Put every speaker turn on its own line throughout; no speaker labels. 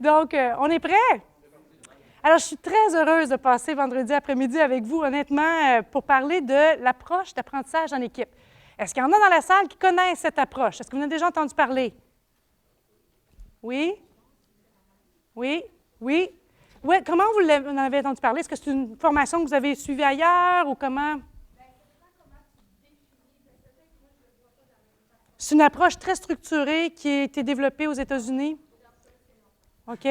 Donc, on est prêt? Alors, je suis très heureuse de passer vendredi après-midi avec vous, honnêtement, pour parler de l'approche d'apprentissage en équipe. Est-ce qu'il y en a dans la salle qui connaissent cette approche? Est-ce que vous en avez déjà entendu parler? Oui? Oui? Oui? Oui, comment vous en avez entendu parler? Est-ce que c'est une formation que vous avez suivie ailleurs ou comment? C'est une approche très structurée qui a été développée aux États-Unis. OK.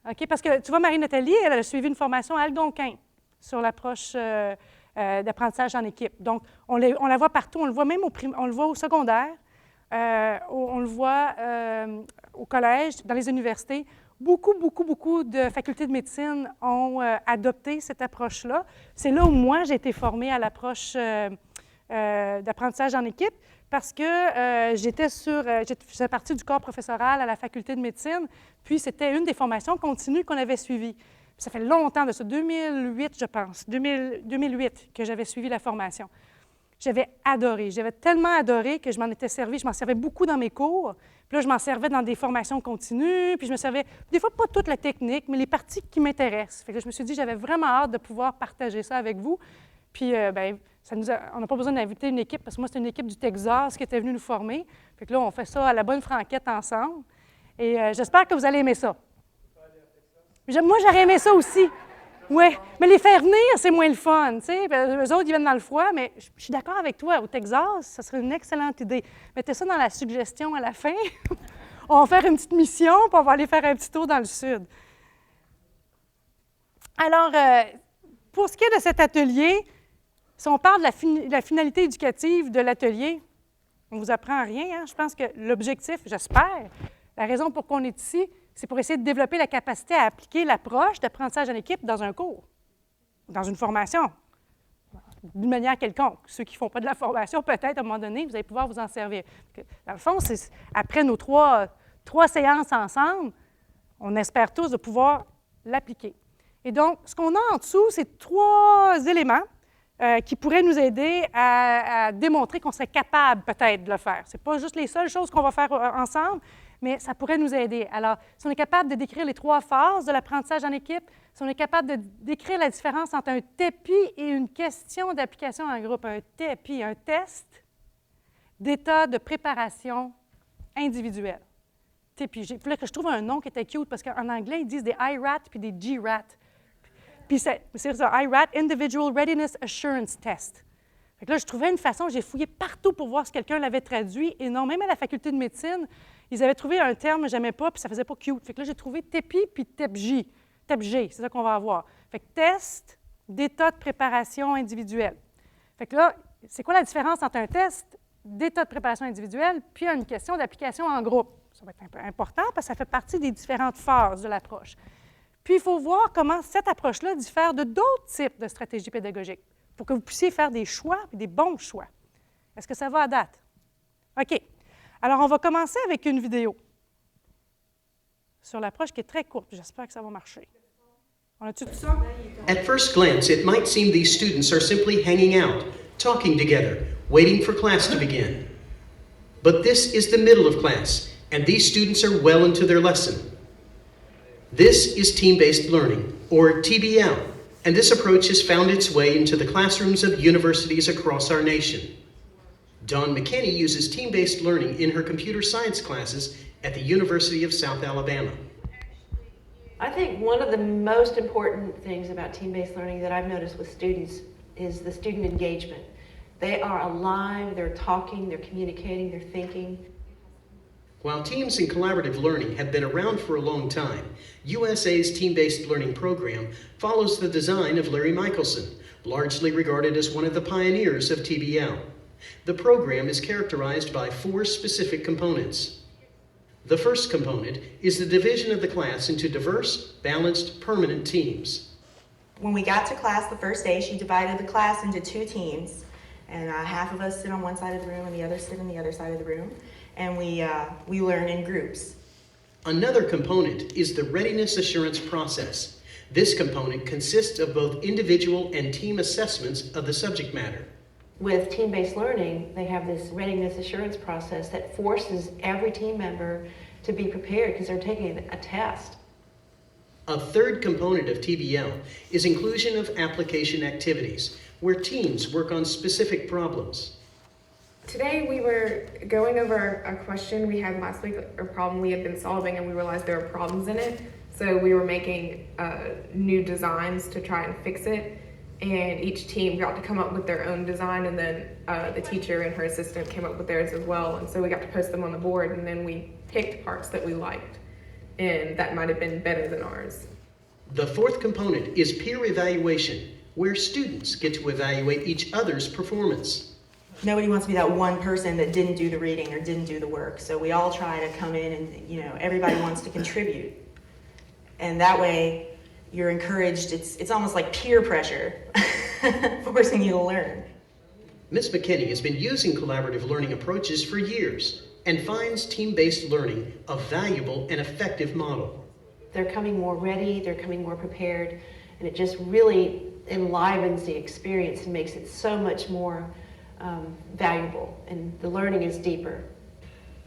OK, parce que tu vois, Marie-Nathalie, elle a suivi une formation à Algonquin sur l'approche d'apprentissage en équipe. Donc, on la voit partout, on le voit même on le voit au secondaire, on le voit au collège, dans les universités. Beaucoup de facultés de médecine ont adopté cette approche-là. C'est là où moi, j'ai été formée à l'approche d'apprentissage en équipe parce que je faisais partie du corps professoral à la faculté de médecine, puis c'était une des formations continues qu'on avait suivies. Puis ça fait longtemps de ça, 2008, je pense, 2008 que j'avais suivi la formation. J'avais adoré, j'avais tellement adoré que je m'en étais servi, je m'en servais beaucoup dans mes cours, puis là, je m'en servais dans des formations continues, puis je me servais, des fois, pas toute la technique, mais les parties qui m'intéressent. Fait que je me suis dit, j'avais vraiment hâte de pouvoir partager ça avec vous. Puis, bien, on n'a pas besoin d'inviter une équipe, parce que moi, c'est une équipe du Texas qui était venue nous former. Fait que là, on fait ça à la bonne franquette ensemble. Et j'espère que vous allez aimer ça. Moi, j'aurais aimé ça aussi. Oui, mais les faire venir, c'est moins le fun, tu sais. Eux autres, ils viennent dans le froid, mais je suis d'accord avec toi. Au Texas, ça serait une excellente idée. Mettez ça dans la suggestion à la fin. On va faire une petite mission, puis on va aller faire un petit tour dans le sud. Alors, pour ce qui est de cet atelier, si on parle de la finalité éducative de l'atelier, on ne vous apprend rien, hein? Je pense que l'objectif, j'espère, la raison pour qu'on est ici, c'est pour essayer de développer la capacité à appliquer l'approche d'apprentissage en équipe dans un cours, dans une formation, d'une manière quelconque. Ceux qui ne font pas de la formation, peut-être, à un moment donné, vous allez pouvoir vous en servir. Dans le fond, c'est après nos trois séances ensemble, on espère tous de pouvoir l'appliquer. Et donc, ce qu'on a en dessous, c'est 3 éléments qui pourraient nous aider à démontrer qu'on serait capable peut-être de le faire. Ce n'est pas juste les seules choses qu'on va faire ensemble, mais ça pourrait nous aider. Alors, si on est capable de décrire les 3 phases de l'apprentissage en équipe, si on est capable de décrire la différence entre un TEPI et une question d'application en groupe, un TEPI, un test d'état de préparation individuelle. TEPI. Puis là, que je trouve un nom qui était cute, parce qu'en anglais, ils disent des IRAT puis des GRAT. Puis c'est ça, IRAT, Individual Readiness Assurance Test. Fait que là, je trouvais une façon, j'ai fouillé partout pour voir si quelqu'un l'avait traduit, et non, même à la faculté de médecine, ils avaient trouvé un terme que je n'aimais pas, puis ça ne faisait pas cute. Fait que là, j'ai trouvé TEPI puis TEPG. TEPG, c'est ça qu'on va avoir. Fait que test d'état de préparation individuelle. Fait que là, c'est quoi la différence entre un test d'état de préparation individuelle puis une question d'application en groupe? Ça va être un peu important parce que ça fait partie des différentes phases de l'approche. Puis, il faut voir comment cette approche-là diffère de d'autres types de stratégies pédagogiques pour que vous puissiez faire des choix et des bons choix. Est-ce que ça va à date? OK. Alors, on va commencer avec une vidéo sur l'approche qui est très courte. J'espère que ça va marcher. On a-tu tout ça?
At first glance, it might seem these students are simply hanging out, talking together, waiting for class to begin. But this is the middle of class, and these students are well into their lesson. This is team-based learning, or TBL, and this approach has found its way into the classrooms of universities across our nation. Dawn McKinney uses team-based learning in her computer science classes at the University of South Alabama.
I think one of the most important things about team-based learning that I've noticed with students is the student engagement. They are alive, they're talking, they're communicating, they're thinking.
While teams and collaborative learning have been around for a long time, USA's team-based learning program follows the design of Larry Michelson, largely regarded as one of the pioneers of TBL. The program is characterized by 4 specific components. The first component is the division of the class into diverse, balanced, permanent teams.
When we got to class the first day, she divided the class into 2 teams, and half of us sit on one side of the room and the others sit on the other side of the room, and we learn in groups.
Another component is the readiness assurance process. This component consists of both individual and team assessments of the subject matter.
With team-based learning, they have this readiness assurance process that forces every team member to be prepared because they're taking a test.
A third component of TBL is inclusion of application activities, where teams work on specific problems.
Today we were going over a question we had last week, a problem we had been solving, and we realized there were problems in it. So we were making new designs to try and fix it, and each team got to come up with their own design, and then the teacher and her assistant came up with theirs as well. And so we got to post them on the board, and then we picked parts that we liked, and that might have been better than ours.
The fourth component is peer evaluation, where students get to evaluate each other's performance.
Nobody wants to be that one person that didn't do the reading or didn't do the work. So we all try to come in and, everybody wants to contribute. And that way you're encouraged. It's almost like peer pressure, forcing you to learn.
Ms. McKinney has been using collaborative learning approaches for years and finds team-based learning a valuable and effective model.
They're coming more ready, they're coming more prepared, and it just really enlivens the experience and makes it so much more valuable, and the learning is deeper.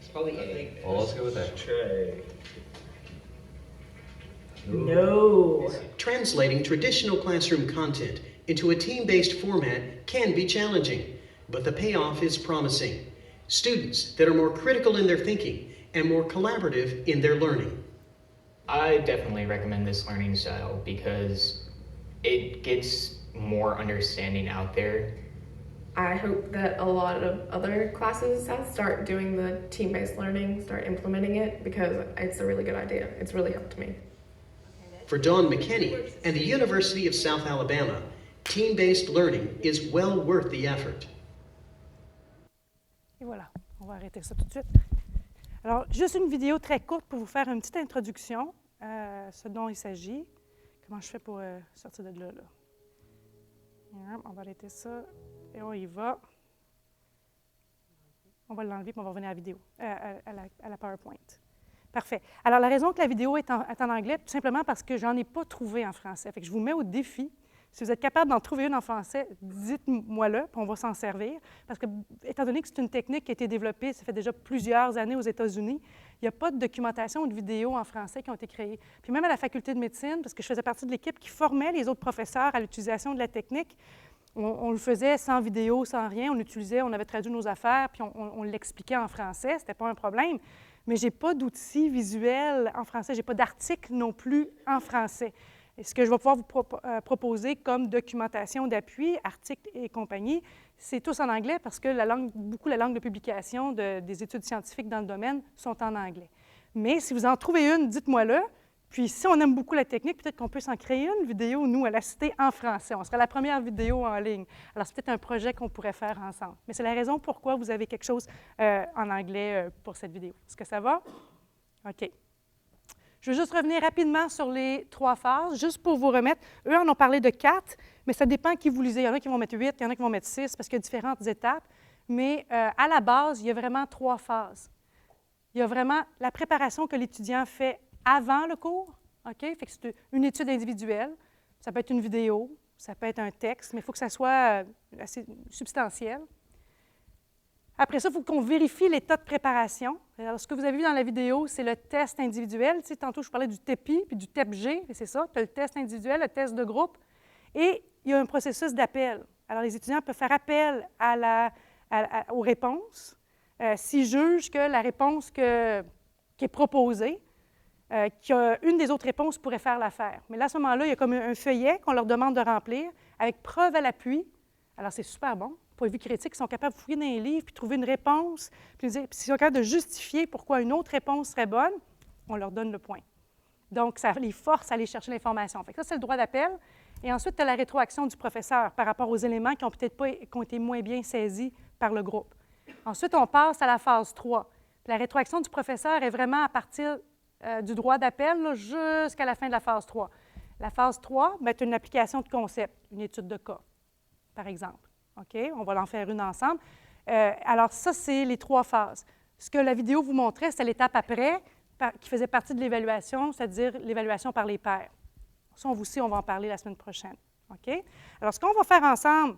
It's probably A.
Well, let's go with that.
Trey.
No.
Translating traditional classroom content into a team-based format can be challenging, but the payoff is promising. Students that are more critical in their thinking and more collaborative in their learning.
I definitely recommend this learning style because it gets more understanding out there.
I hope that a lot of other classes start doing the team-based learning, start implementing it, because it's a really good idea. It's really helped me.
For Dawn McKinney and the University of South Alabama, team-based learning is well worth the effort.
Et voilà, on va arrêter ça tout de suite. Alors, juste une vidéo très courte pour vous faire une petite introduction à ce dont il s'agit. Comment je fais pour sortir de là? On va arrêter ça et on y va. On va l'enlever puis on va revenir à la vidéo, à la PowerPoint. Parfait. Alors, la raison que la vidéo est en anglais, tout simplement parce que j'en ai pas trouvé en français. Fait que je vous mets au défi. Si vous êtes capable d'en trouver une en français, dites-moi-le, puis on va s'en servir. Parce que, étant donné que c'est une technique qui a été développée, ça fait déjà plusieurs années aux États-Unis, il n'y a pas de documentation ou de vidéos en français qui ont été créées. Puis même à la faculté de médecine, parce que je faisais partie de l'équipe qui formait les autres professeurs à l'utilisation de la technique, on le faisait sans vidéo, sans rien. On avait traduit nos affaires, puis on l'expliquait en français. Ce n'était pas un problème. Mais je n'ai pas d'outils visuels en français. Je n'ai pas d'article non plus en français. Et ce que je vais pouvoir vous proposer comme documentation d'appui, articles et compagnie, c'est tous en anglais parce que la langue de publication des études scientifiques dans le domaine sont en anglais. Mais si vous en trouvez une, dites-moi-le. Puis si on aime beaucoup la technique, peut-être qu'on peut s'en créer une vidéo, nous, à la Cité, en français. On sera la première vidéo en ligne. Alors, c'est peut-être un projet qu'on pourrait faire ensemble. Mais c'est la raison pourquoi vous avez quelque chose en anglais pour cette vidéo. Est-ce que ça va? OK. Je veux juste revenir rapidement sur les 3 phases, juste pour vous remettre. Eux en ont parlé de 4, mais ça dépend qui vous lisez. Il y en a qui vont mettre 8, il y en a qui vont mettre 6, parce qu'il y a différentes étapes. Mais à la base, il y a vraiment 3 phases. Il y a vraiment la préparation que l'étudiant fait avant le cours, OK? Fait que c'est une étude individuelle. Ça peut être une vidéo, ça peut être un texte, mais il faut que ça soit assez substantiel. Après ça, il faut qu'on vérifie l'état de préparation. Alors, ce que vous avez vu dans la vidéo, c'est le test individuel. Tu sais, tantôt, je parlais du TEPI puis du TEPG, c'est ça. Tu as le test individuel, le test de groupe. Et il y a un processus d'appel. Alors, les étudiants peuvent faire appel aux réponses s'ils jugent que la réponse qui est proposée, qu'une des autres réponses pourrait faire l'affaire. Mais là, à ce moment-là, il y a comme un feuillet qu'on leur demande de remplir avec preuve à l'appui. Alors, c'est super bon. Point de vue critique, ils sont capables de fouiller dans les livres puis trouver une réponse. Puis s'ils sont capables de justifier pourquoi une autre réponse serait bonne, on leur donne le point. Donc, ça les force à aller chercher l'information. Fait que ça, c'est le droit d'appel. Et ensuite, tu as la rétroaction du professeur par rapport aux éléments qui ont été moins bien saisis par le groupe. Ensuite, on passe à la phase 3. Puis la rétroaction du professeur est vraiment à partir du droit d'appel jusqu'à la fin de la phase 3. La phase 3, c'est une application de concept, une étude de cas, par exemple. OK? On va en faire une ensemble. Alors, ça, c'est les 3 phases. Ce que la vidéo vous montrait, c'est l'étape après, qui faisait partie de l'évaluation, c'est-à-dire l'évaluation par les pairs. Ça, on va en parler la semaine prochaine. OK? Alors, ce qu'on va faire ensemble,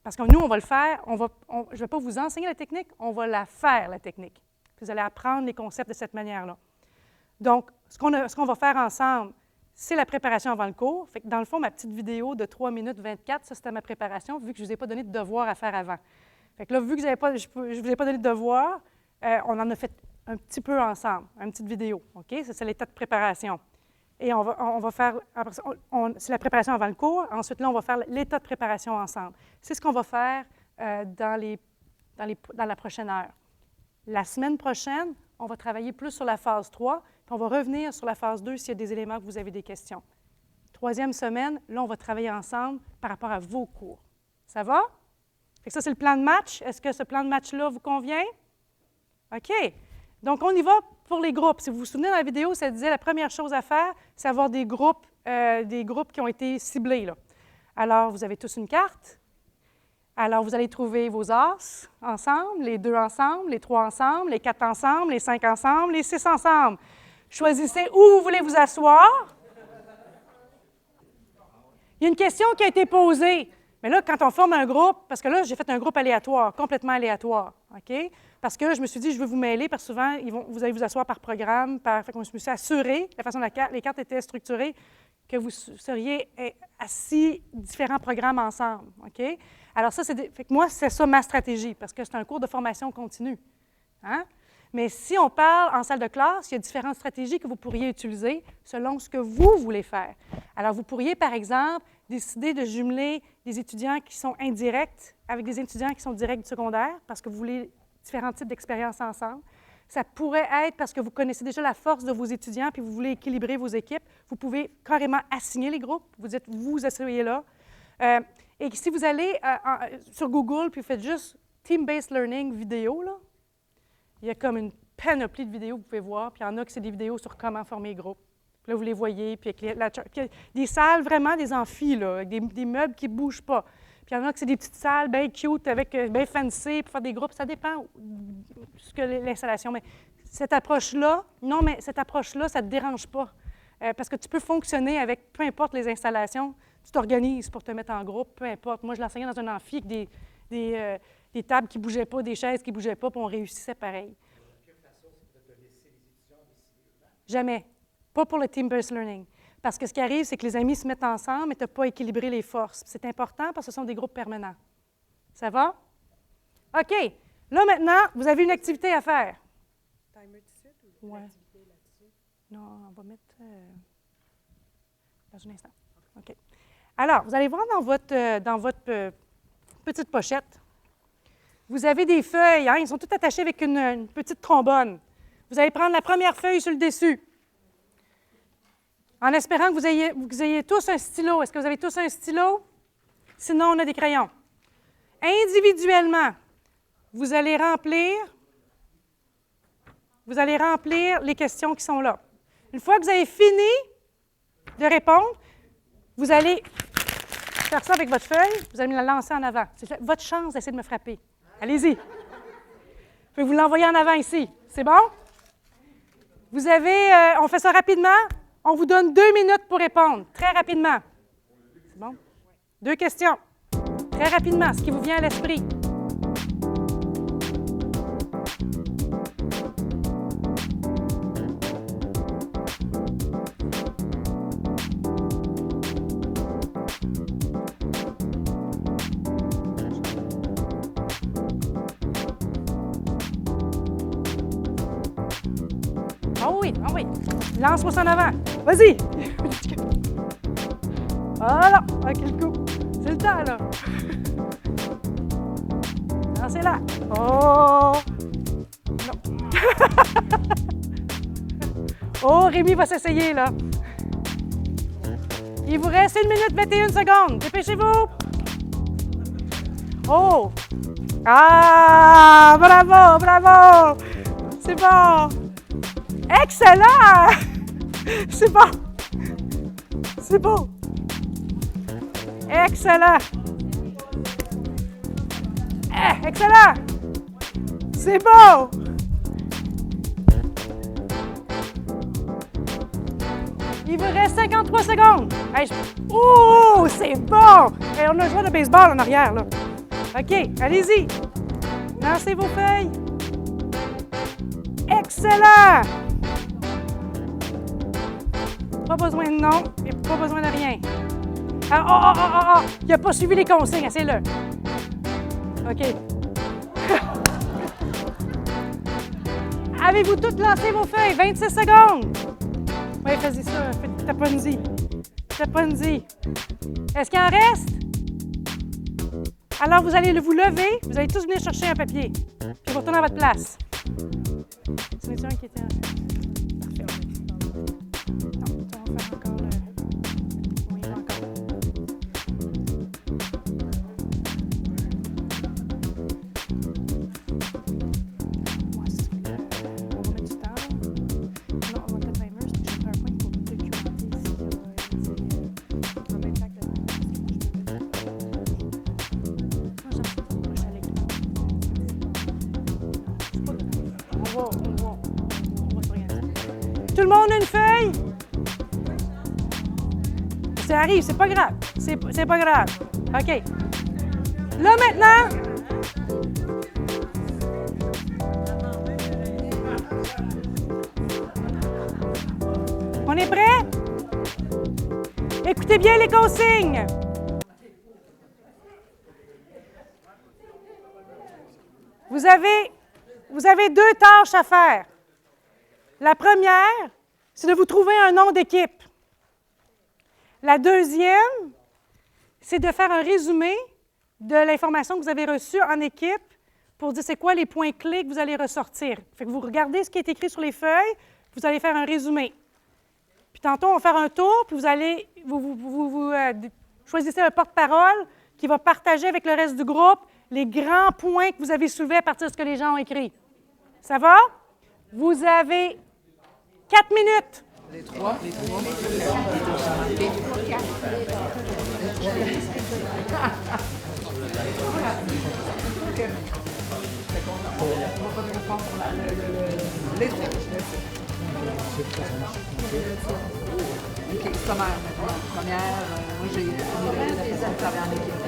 parce que nous, on va le faire, je ne vais pas vous enseigner la technique, on va la faire, la technique. Puis vous allez apprendre les concepts de cette manière-là. Donc, ce qu'on va faire ensemble, c'est la préparation avant le cours. Fait que dans le fond, ma petite vidéo de 3 minutes 24, ça, c'était ma préparation, vu que je ne vous ai pas donné de devoir à faire avant. Fait que là, vu que je ne vous ai pas donné de devoir, on en a fait un petit peu ensemble, une petite vidéo. OK? Ça, c'est l'état de préparation. Et on va faire, c'est la préparation avant le cours. Ensuite, là, on va faire l'état de préparation ensemble. C'est ce qu'on va faire dans la prochaine heure. La semaine prochaine, on va travailler plus sur la phase 3, puis on va revenir sur la phase 2 s'il y a des éléments que vous avez des questions. Troisième semaine, là, on va travailler ensemble par rapport à vos cours. Ça va? Fait que ça, c'est le plan de match. Est-ce que ce plan de match-là vous convient? OK. Donc, on y va pour les groupes. Si vous vous souvenez, dans la vidéo, ça disait la première chose à faire, c'est avoir des groupes qui ont été ciblés, là. Alors, vous avez tous une carte. Alors, vous allez trouver vos as ensemble, les 2 ensemble, les 3 ensemble, les 4 ensemble, les 5 ensemble, les 6 ensemble. Choisissez où vous voulez vous asseoir. Il y a une question qui a été posée. Mais là, quand on forme un groupe, parce que là, j'ai fait un groupe aléatoire, complètement aléatoire, OK? Parce que je me suis dit, je veux vous mêler, parce que souvent, vous allez vous asseoir par programme, fait que je me suis assurée, la façon dont les cartes étaient structurées, que vous seriez assis différents programmes ensemble, OK? Alors ça, fait que moi, c'est ça ma stratégie, parce que c'est un cours de formation continue. Hein? Mais si on parle en salle de classe, il y a différentes stratégies que vous pourriez utiliser selon ce que vous voulez faire. Alors, vous pourriez, par exemple, décider de jumeler des étudiants qui sont indirects avec des étudiants qui sont directs du secondaire, parce que vous voulez différents types d'expériences ensemble. Ça pourrait être parce que vous connaissez déjà la force de vos étudiants puis vous voulez équilibrer vos équipes. Vous pouvez carrément assigner les groupes. Vous dites, vous asseyez là. Et si vous allez sur Google puis vous faites juste Team-Based Learning vidéo, là, il y a comme une panoplie de vidéos que vous pouvez voir. Puis il y en a que c'est des vidéos sur comment former les groupes. Puis là, vous les voyez. Puis des salles, vraiment des amphis, là, avec des meubles qui ne bougent pas. Puis il y en a que c'est des petites salles bien cute, avec bien fancy, pour faire des groupes. Ça dépend de l'installation. Mais cette approche-là, ça ne te dérange pas. Parce que tu peux fonctionner avec peu importe les installations. Tu t'organises pour te mettre en groupe, peu importe. Moi, je l'enseignais dans un amphi avec des tables qui ne bougeaient pas, des chaises qui ne bougeaient pas, puis on réussissait pareil.
De quelle façon c'est de laisser les étudiants décider?
Jamais. Pas pour le Team-Based Learning. Parce que ce qui arrive, c'est que les amis se mettent ensemble, mais tu n'as pas équilibré les forces. C'est important parce que ce sont des groupes permanents. Ça va? OK. Là, maintenant, vous avez une activité à faire.
Timer tout de suite ou une activité là-dessus?
Non, on va mettre dans un instant. OK. Alors, vous allez voir dans votre petite pochette, vous avez des feuilles, hein, ils sont toutes attachées avec une petite trombone. Vous allez prendre la première feuille sur le dessus. En espérant que vous ayez tous un stylo. Est-ce que vous avez tous un stylo? Sinon, on a des crayons. Individuellement, vous allez remplir les questions qui sont là. Une fois que vous avez fini de répondre, vous allez faire ça avec votre feuille, vous allez me la lancer en avant. C'est votre chance d'essayer de me frapper. Allez-y. Je vais vous l'envoyer en avant ici. C'est bon? Vous avez, on fait ça rapidement. On vous donne 2 minutes pour répondre, très rapidement. C'est bon? 2 questions. Très rapidement, ce qui vous vient à l'esprit. Oh oui, oh oui. Lance-moi ça en avant. Vas-y! Voilà! OK, le coup. C'est le temps, là. Lancez-la. Oh! Non. Oh, Rémi va s'essayer, là. Il vous reste 1 minute 21 secondes. Dépêchez-vous! Oh! Ah! Bravo, bravo! C'est bon! Excellent! C'est bon! C'est beau! Excellent! Excellent! C'est beau! Il vous reste 53 secondes. Hey, oh, c'est bon! Hey, on a joué de baseball en arrière, là. OK, allez-y. Lancez vos feuilles. Excellent! Pas besoin de nom et pas besoin de rien. Il n'a pas suivi les consignes, c'est-le. OK. Avez-vous toutes lancé vos feuilles? 26 secondes. Oui, fais-y ça. Taponne-y. Taponne-y. Est-ce qu'il en reste? Alors, vous allez vous lever. Vous allez tous venir chercher un papier. Puis vous retournez à votre place. C'est un qui était en fait. Parfait. Non, on va faire encore le... Oui, encore. Moi, on va mettre du temps. Non, on va mettre le timer. Parce que j'ai un point pour documenter si on va être là que moi, j'aime ça. Moi, je suis à l'écran. On va s'organiser. Tout le monde a une feuille? Ça arrive, c'est pas grave. C'est pas grave. OK. Là, maintenant, on est prêt? Écoutez bien les consignes. Vous avez 2 tâches à faire. La première, c'est de vous trouver un nom d'équipe. La deuxième, c'est de faire un résumé de l'information que vous avez reçue en équipe pour dire c'est quoi les points clés que vous allez ressortir. Fait que vous regardez ce qui est écrit sur les feuilles, vous allez faire un résumé. Puis tantôt, on va faire un tour, puis vous choisissez un porte-parole qui va partager avec le reste du groupe les grands points que vous avez soulevés à partir de ce que les gens ont écrit. Ça va? Vous avez 4 minutes.
Les trois. OK, sommaire maintenant. Première, moi j'ai les intervenants en équipe.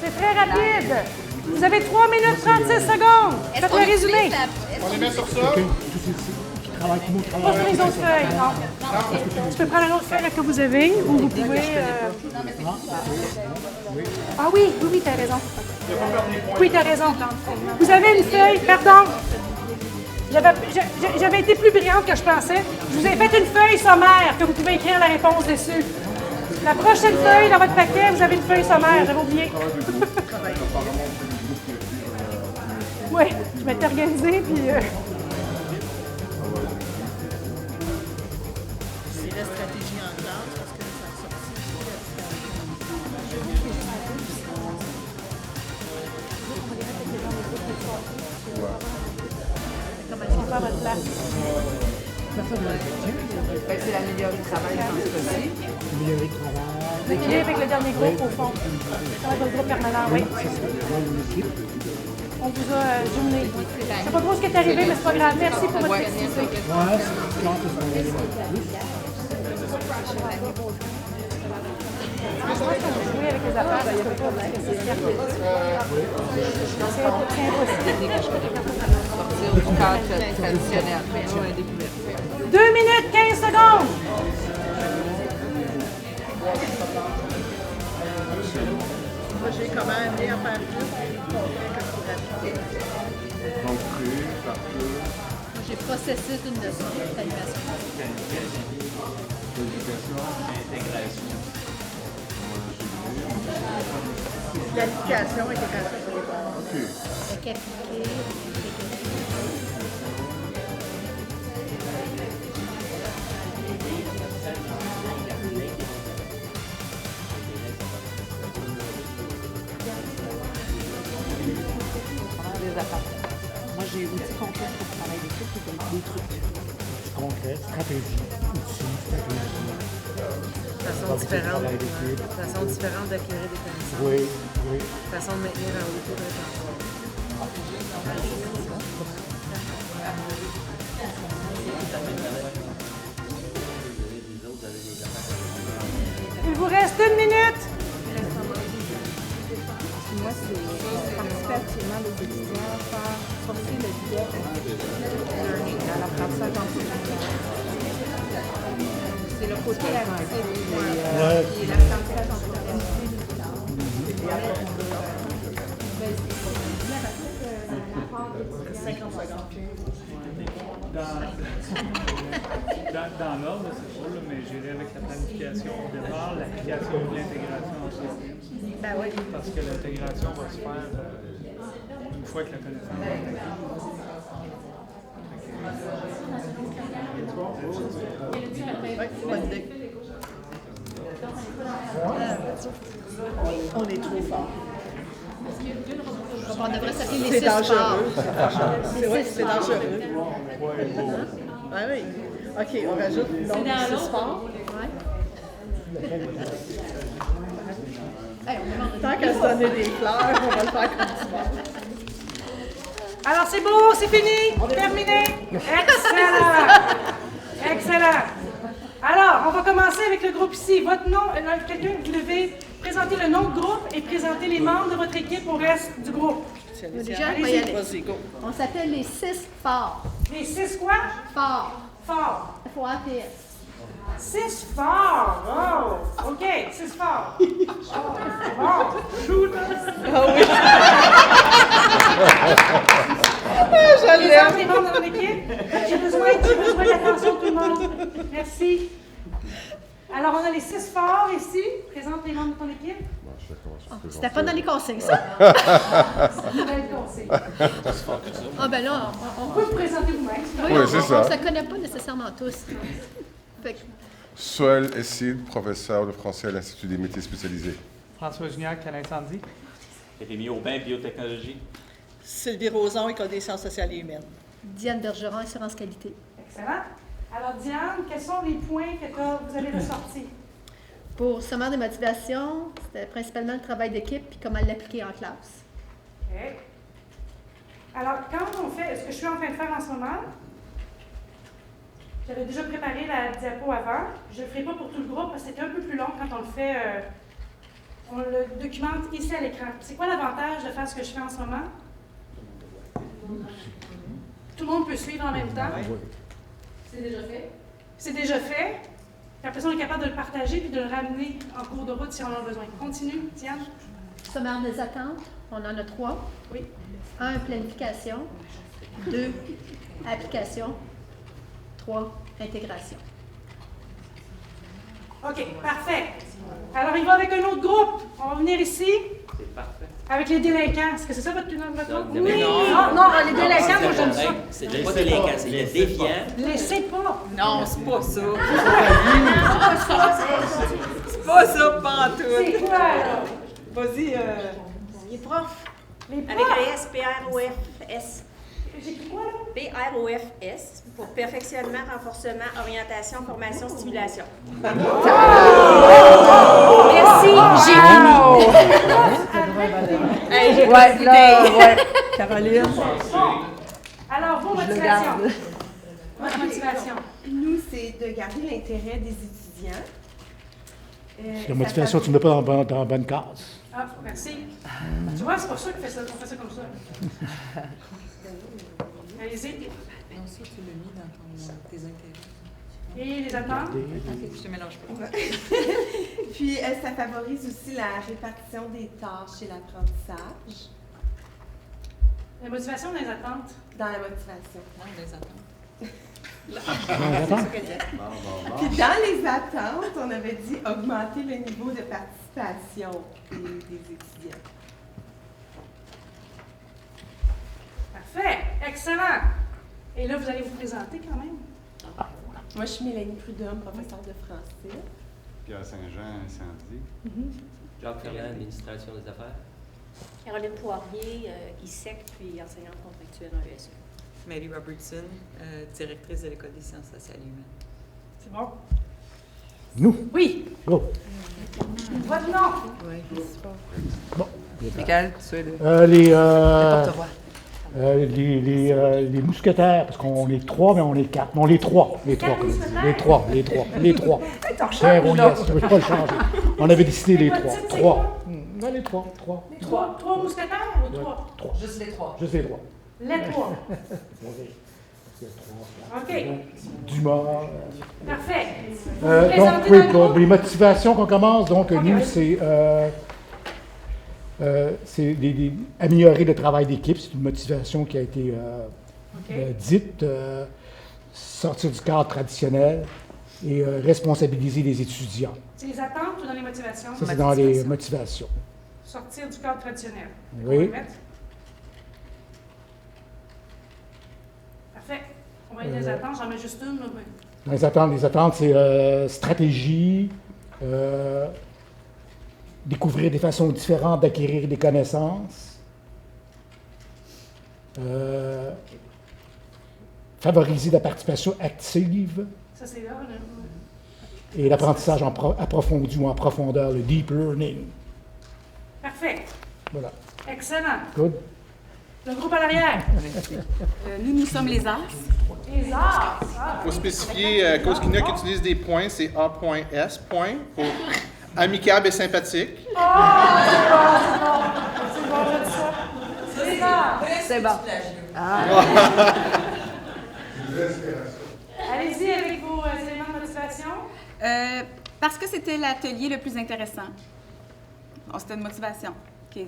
C'est très rapide. Vous avez 3 minutes 36 secondes. Faites le résumé.
On les met sur ça.
Pas sur les autres feuilles, non. Tu peux prendre une autre feuille que vous avez ou vous pouvez... Ah oui, tu as raison. Oui, tu as raison. Vous avez une feuille, pardon. J'avais été plus brillante que je pensais. Je vous ai fait une feuille sommaire que vous pouvez écrire la réponse dessus. La prochaine feuille dans votre paquet, vous avez une feuille sommaire, j'avais oublié. Oui, je m'étais organisée, puis...
C'est la stratégie en classe, parce que ça
Comment à votre place?
C'est l'améliorer le travail dans ce cas-ci.
L'équilibre avec le dernier groupe, au fond. Ça va être le groupe permanent, oui. On vous a jumelé. Je ne sais pas trop ce qui est arrivé, mais c'est pas grave. Merci pour votre flexibilité. Je pense qu'on va jouer avec les affaires, il y a pas parce que c'est
Sortir du cadre traditionnel.
2 minutes, 15 secondes.
Moi, j'ai comment amené à faire plus concret que pour appliquer.
Moi, j'ai processé une leçon d'animation.
L'application, intégration sur les bords.
Avec appliquer,
Moi, j'ai outils concrets pour travailler d'équipe, c'est comme des trucs.
Concret, stratégie, outils, stratégie.
Façon différente d'acquérir des connaissances.
Oui.
Façon de maintenir un haut taux de rétention.
Il vous reste 1 minute.
Moi, c'est participer activement les étudiants, faire
learning, à l'apprentissage enseignant. C'est le côté actif et l'apprentissage enseignant.
Dans l'ordre, c'est sûr, là, mais j'irai avec la planification au départ, l'application de l'intégration ensuite.
Ben oui.
Parce que l'intégration va se faire une fois que la connaissance est acquise.
Bonne idée. On est trop fort.
On devrait s'appeler les
C'est
6
dangereux.
forts.
C'est dangereux. Oui. OK, on rajoute donc les 6 forts. Tant qu'à se donner des fleurs, on va le faire comme sport.
Alors, c'est beau, c'est fini, terminé. Excellent. Excellent. Alors, on va commencer avec le groupe ici. Votre nom, quelqu'un, vous devez présenter le nom de groupe et présenter les membres de votre équipe au reste du groupe.
Déjà, on va y aller. On s'appelle les 6 forts.
Les 6 quoi?
Forts.
Forts.
F-O-R-T-S.
6 forts. Oh, OK, 6 forts. Oh, bon.
Je l'aime.
Les membres de mon équipe. J'ai besoin d'attention de tout le monde. Merci. Alors, on a les 6 forts ici. Présente les membres de ton équipe.
C'était pas dans les consignes, ça?
C'est dans les consignes.
Ah, ben là,
On peut vous présenter vous-même.
oui,
c'est
on
ça.
ne se connaît pas nécessairement tous. Fait que,
Soël Esside, professeur de français à l'Institut des métiers spécialisés.
François Gignac à l'incendie.
Rémi Aubin, biotechnologie.
Sylvie Roson, École des sciences sociales et humaines.
Diane Bergeron, assurance qualité.
Excellent. Alors, Diane, quels sont les points que vous avez ressortis?
Pour sommaire de motivation, c'était principalement le travail d'équipe et comment l'appliquer en classe.
OK. Alors, quand on fait, ce que je suis en train de faire en ce moment, j'avais déjà préparé la diapo avant. Je ne le ferai pas pour tout le groupe parce que c'était un peu plus long quand on le fait, on le documente ici à l'écran. C'est quoi l'avantage de faire ce que je fais en ce moment? Tout le monde peut suivre en même temps. C'est déjà fait. C'est déjà fait. Puis après ça, on est capable de le partager puis de le ramener en cours de route si on en a besoin. Continue, Diane.
Sommaire des attentes, on en a 3.
Oui.
1, planification. 2, application. 3, intégration.
OK, parfait. Alors, il va avec un autre groupe. On va venir ici.
C'est parfait.
Avec les délinquants. Est-ce que c'est ça votre nom? Oui!
Non.
Non, les délinquants, moi j'aime ça.
C'est pas délinquant, c'est les défiants.
Laissez pas.
Non, c'est pas ça. C'est pas ça, pantoute.
C'est quoi, là?
Vas-y,
Les profs.
Les
Avec
profs.
un S, P-R-O-F-S.
J'écris quoi, là?
P-R-O-F-S pour perfectionnement, renforcement, orientation, formation, stimulation.
Merci, j'ai fini.
hey, j'ai pas d'idée. Caroline.
Bon. Alors, vos motivations. Votre motivation.
Nous, c'est de garder l'intérêt des étudiants.
La motivation, tu ne mets pas dans la bonne case.
Ah, merci. Tu vois, c'est pour ça qu'on fait ça comme ça. Allez-y.
Non, ça, tu l'as mis dans tes intérêts.
Et les attentes?
Je te mélange pas.
Puis, ça favorise aussi la répartition des tâches et l'apprentissage.
La motivation des attentes?
Dans la motivation.
Non, les attentes.
Puis dans les attentes, on avait dit augmenter le niveau de participation des étudiants.
Parfait. Excellent. Et là, vous allez vous présenter quand même.
Moi, je suis Mélanie Prudhomme, professeure de français.
Pierre Saint-Jean, incendie.
Jacques Ferland, administration des affaires.
Caroline Poirier, ISEC, puis enseignante contractuelle en ESE.
Mary Robertson, directrice de l'École des sciences sociales et humaines.
C'est bon?
Nous?
Oui.
Go.
Votre nom?
Oui, c'est pas.
Bon.
Lesquels? Ceux de...
Les mousquetaires, parce qu'on est 3, mais on est 4. Non, les 3. Les 3. Pierre Roulias, je ne veux pas le changer. On avait décidé les 3. 3. Non, les 3.
3 mousquetaires ou 3?
3.
Juste les 3.
Juste les 3.
Les trois. OK.
Dumas.
Parfait.
Donc,
Présentez
oui,
dans le
donc,
groupe.
les motivations qu'on commence, donc
Ok,
nous,
vas-y.
c'est améliorer le travail d'équipe. C'est une motivation qui a été dite. Sortir du cadre traditionnel et responsabiliser les étudiants.
C'est les attentes ou dans les motivations?
Ça, c'est dans les motivations.
Sortir du cadre traditionnel.
Oui.
On va le mettre. Parfait. On va aller les attentes. J'en mets juste une. Là, oui.
Dans les attentes, c'est stratégie, découvrir des façons différentes d'acquérir des connaissances, favoriser la participation active
Ça, c'est là.
et l'apprentissage approfondi ou en profondeur, le deep learning.
Parfait.
Voilà.
Excellent.
Good.
Le groupe à l'arrière.
Nous sommes les As.
Les arts.
Il faut spécifier, cause qu'il y en a qui utilisent des points, c'est A.S. pour amicable et sympathique.
Oh, c'est bon, je dis ça. C'est les arts.
C'est bon.
Allez-y avec vos éléments de motivation.
Parce que c'était l'atelier le plus intéressant. Bon, c'était une motivation qui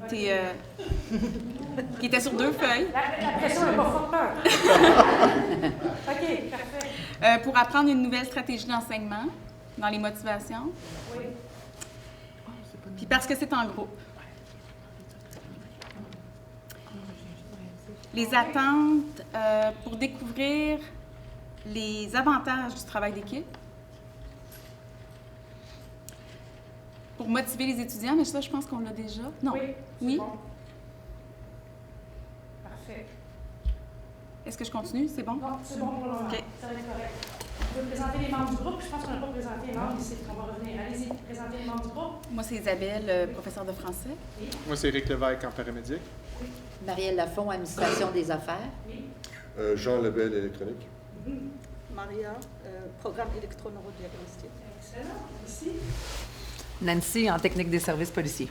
était sur 2 feuilles.
La pression n'est pas forte peur. OK, parfait.
Pour apprendre une nouvelle stratégie d'enseignement dans les motivations.
Oui.
Puis parce que c'est en groupe. Les attentes pour découvrir les avantages du travail d'équipe. Pour motiver les étudiants, mais ça, je pense qu'on l'a déjà. Non.
Oui. Bon. Parfait.
Est-ce que je continue? C'est bon?
Non, c'est bon pour le moment.
OK.
Ça va être correct. Vous pouvez présenter les membres du groupe. Je pense qu'on n'a pas présenté les membres ici. On va revenir. Allez-y, présentez les membres du groupe.
Moi, c'est Isabelle, professeure de français.
Oui.
Moi, c'est Éric Lévesque en paramédic.
Oui.
Marielle Lafont, administration des affaires.
Oui.
Jean Lebel, électronique.
Maria, programme électroneurodiagnostic.
Excellent. Ici.
Nancy, en technique des services policiers.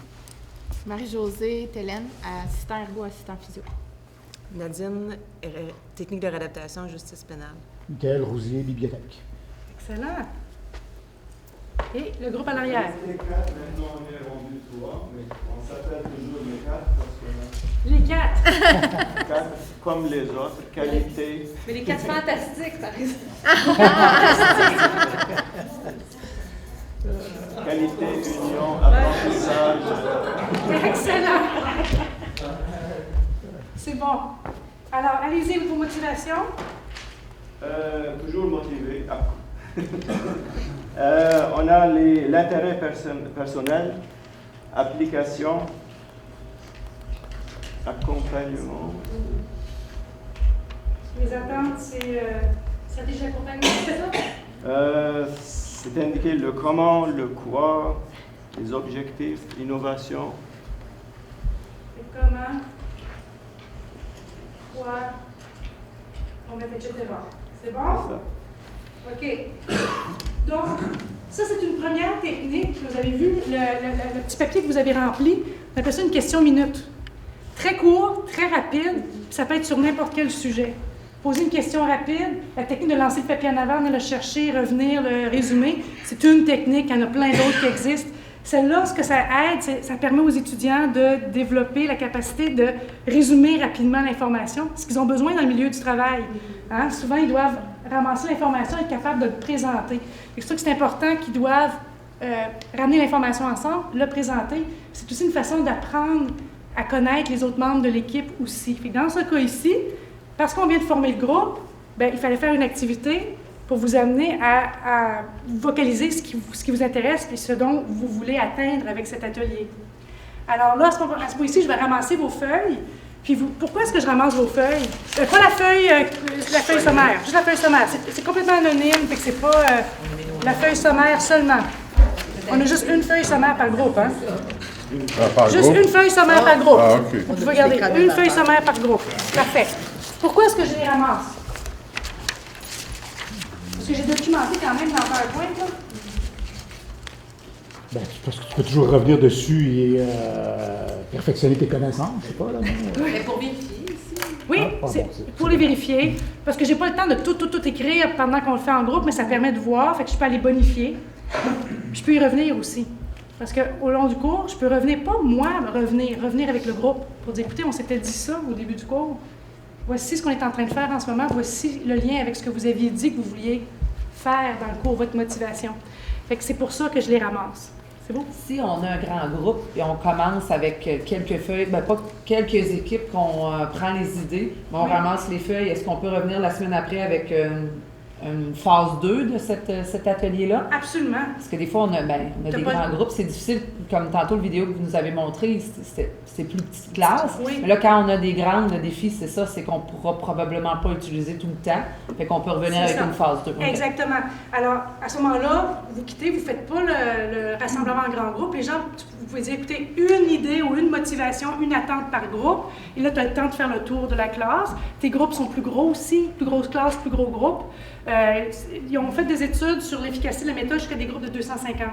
Marie-Josée Télène, assistant ergo, assistant physio.
Nadine, technique de réadaptation en justice pénale.
Michael Rousier, bibliothèque.
Excellent. Et le groupe à l'arrière.
Les 4, maintenant on est rendu 3, mais on s'appelle toujours les 4 parce que...
Les 4.
4 comme les autres, qualité.
Mais les 4 fantastiques, par exemple.
Qualité, union, apprentissage.
Excellent. C'est bon. Alors, allez-y vos motivations.
Toujours motivé. On a l'intérêt personnel, application, accompagnement.
Les attentes, c'est stratégie d'accompagnement, c'est ça?
C'est indiqué le comment, le quoi, les objectifs, innovation.
Le comment, quoi, etc. C'est bon?
C'est ça.
OK. Donc, ça, c'est une première technique. Vous avez vu le petit papier que vous avez rempli. On appelle ça une question-minute. Très court, très rapide. Ça peut être sur n'importe quel sujet. Poser une question rapide, la technique de lancer le papier en avant, de le chercher, revenir, le résumer, c'est une technique, il y en a plein d'autres qui existent. Celle-là, ce que ça aide, ça permet aux étudiants de développer la capacité de résumer rapidement l'information, ce qu'ils ont besoin dans le milieu du travail. Hein? Souvent, ils doivent ramasser l'information et être capables de le présenter. C'est sûr que c'est important qu'ils doivent ramener l'information ensemble, le présenter. C'est aussi une façon d'apprendre à connaître les autres membres de l'équipe aussi. Fait que dans ce cas ici, parce qu'on vient de former le groupe, bien, il fallait faire une activité pour vous amener à vocaliser ce qui vous intéresse et ce dont vous voulez atteindre avec cet atelier. Alors là, à ce moment-ci, je vais ramasser vos feuilles. Puis pourquoi est-ce que je ramasse vos feuilles? Pas la feuille sommaire, juste la feuille sommaire. C'est complètement anonyme, fait que c'est pas la feuille sommaire seulement. On a juste une feuille sommaire par groupe, hein? Juste une feuille sommaire par groupe.
Ah, OK.
Vous pouvez regarder, une feuille sommaire par groupe. Parfait. Pourquoi est-ce que je les ramasse? Parce que j'ai documenté quand même dans PowerPoint, là.
Ben, parce que tu peux toujours revenir dessus et perfectionner tes connaissances, je sais pas, là.
Mais pour vérifier ici.
Oui, c'est pour les vérifier, parce que j'ai pas le temps de tout écrire pendant qu'on le fait en groupe, mais ça permet de voir, fait que je peux aller bonifier. Je peux y revenir aussi. Parce qu'au long du cours, je peux revenir, pas moi, mais revenir avec le groupe pour dire, écoutez, on s'était dit ça au début du cours. Voici ce qu'on est en train de faire en ce moment. Voici le lien avec ce que vous aviez dit que vous vouliez faire dans le cours, votre motivation. Fait que c'est pour ça que je les ramasse. C'est beau?
Si on a un grand groupe et on commence avec quelques feuilles, pas quelques équipes qu'on prend les idées, mais on ramasse les feuilles, est-ce qu'on peut revenir la semaine après avec une phase 2 de cet atelier-là?
Absolument.
Parce que des fois, on a des grands groupes, c'est difficile, comme tantôt le vidéo que vous nous avez montré, c'est plus petite classe.
Oui.
Mais là, quand on a des grandes, le défi, c'est ça, c'est qu'on pourra probablement pas utiliser tout le temps, fait qu'on peut revenir avec une phase 2.
Exactement. Alors, à ce moment-là, vous quittez, vous ne faites pas le rassemblement en grand groupe. Les gens, vous pouvez dire, écoutez, une idée ou une motivation, une attente par groupe. Et là, tu as le temps de faire le tour de la classe. Tes groupes sont plus gros aussi, plus grosse classe, plus gros groupe. Ils ont fait des études sur l'efficacité de la méthode jusqu'à des groupes de 250.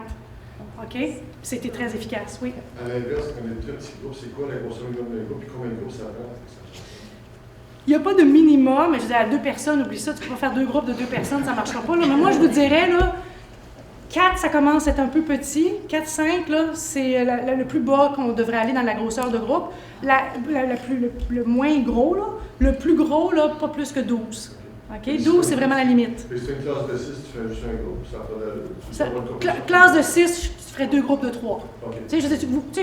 OK? C'était très efficace, oui.
À l'inverse, quand on est très petit groupe, c'est quoi la grosseur minimum d'un groupe et combien de groupes ça prend?
Il n'y a pas de minimum, mais je dis à 2 personnes, oublie ça, tu peux pas faire 2 groupes de 2 personnes, ça ne marchera pas. Là. Mais moi, je vous dirais, là, 4, ça commence à être un peu petit. 4, 5, là, c'est le plus bas qu'on devrait aller dans la grosseur de groupe. Le moins gros, là, le plus gros, là, pas plus que 12. OK? 12, c'est vraiment la limite.
Et c'est une classe de 6, tu fais juste un groupe, ça fait
classe de 6, tu ferais 2 groupes de 3.
Okay.
Tu sais,